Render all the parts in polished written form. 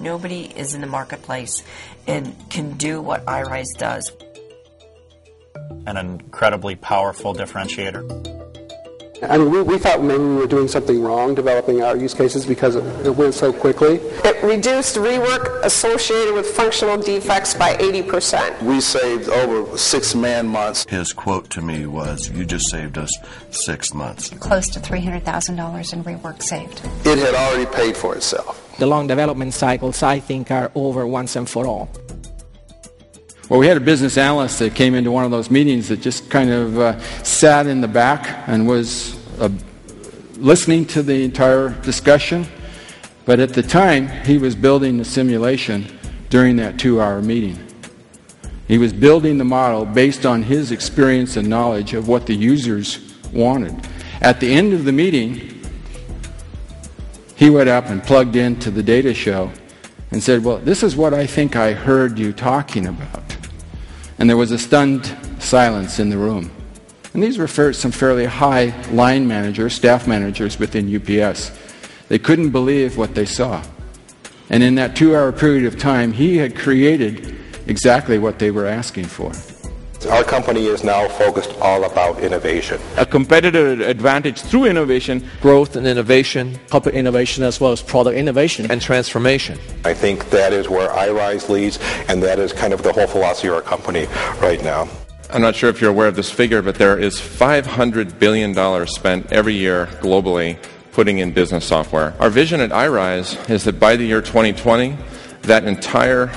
Nobody is in the marketplace and can do what iRise does. An incredibly powerful differentiator. I mean, we thought maybe we were doing something wrong developing our use cases because it went so quickly. It reduced rework associated with functional defects by 80%. We saved over 6 man-months. His quote to me was, "You just saved us 6 months." Close to $300,000 in rework saved. It had already paid for itself. The long development cycles, I think, are over once and for all. Well, we had a business analyst that came into one of those meetings that just kind of sat in the back and was listening to the entire discussion. But at the time, he was building the simulation during that 2-hour meeting. He was building the model based on his experience and knowledge of what the users wanted. At the end of the meeting, he went up and plugged into the data show and said, "Well, this is what I think I heard you talking about." And there was a stunned silence in the room. And these were some fairly high line managers, staff managers within UPS. They couldn't believe what they saw. And in that 2-hour period of time, he had created exactly what they were asking for. Our company is now focused all about innovation. A competitive advantage through innovation. Growth and innovation. Corporate innovation as well as product innovation. And transformation. I think that is where iRise leads, and that is kind of the whole philosophy of our company right now. I'm not sure if you're aware of this figure, but there is $500 billion spent every year globally putting in business software. Our vision at iRise is that by the year 2020, that entire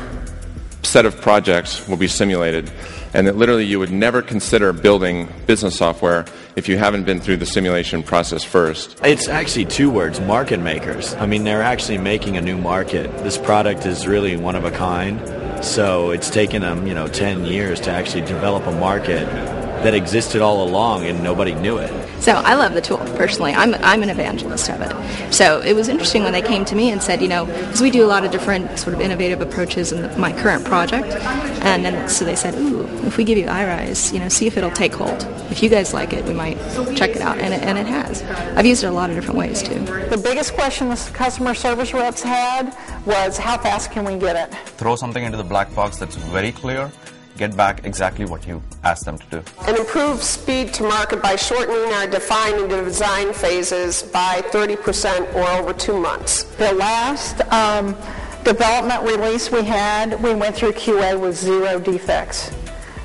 set of projects will be simulated, and that literally you would never consider building business software if you haven't been through the simulation process first. It's actually 2 words, market makers. I mean, they're actually making a new market. This product is really one of a kind, so it's taken them, 10 years to actually develop a market that existed all along and nobody knew it. So I love the tool, personally. I'm an evangelist of it. So it was interesting when they came to me and said, because we do a lot of different sort of innovative approaches in my current project. And then so they said, ooh, if we give you iRise, see if it'll take hold. If you guys like it, we might check it out. And it has. I've used it a lot of different ways, too. The biggest question the customer service reps had was, how fast can we get it? Throw something into the black box that's very clear. Get back exactly what you asked them to do. And improve speed to market by shortening our define and design phases by 30% or over 2 months. The last development release we had, we went through QA with 0 defects.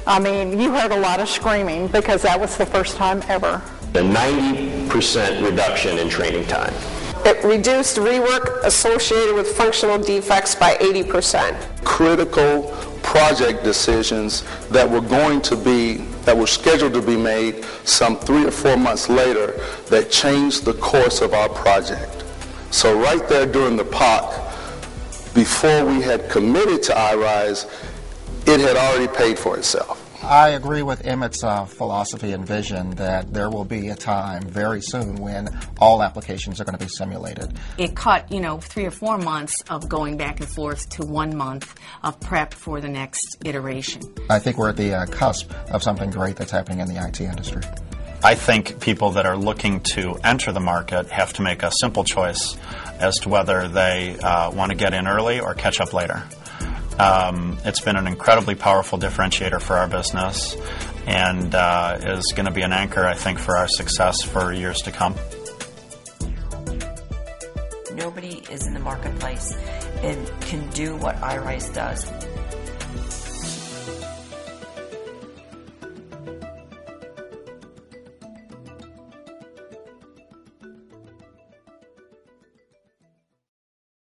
I mean, you heard a lot of screaming because that was the first time ever. A 90% reduction in training time. It reduced rework associated with functional defects by 80%. Critical project decisions that were scheduled to be made some 3 or 4 months later that changed the course of our project. So right there during the POC, before we had committed to iRise, it had already paid for itself. I agree with Emmett's philosophy and vision that there will be a time very soon when all applications are going to be simulated. It cut, 3 or 4 months of going back and forth to 1 month of prep for the next iteration. I think we're at the cusp of something great that's happening in the IT industry. I think people that are looking to enter the market have to make a simple choice as to whether they want to get in early or catch up later. It's been an incredibly powerful differentiator for our business and is going to be an anchor, I think, for our success for years to come. Nobody is in the marketplace and can do what iRise does.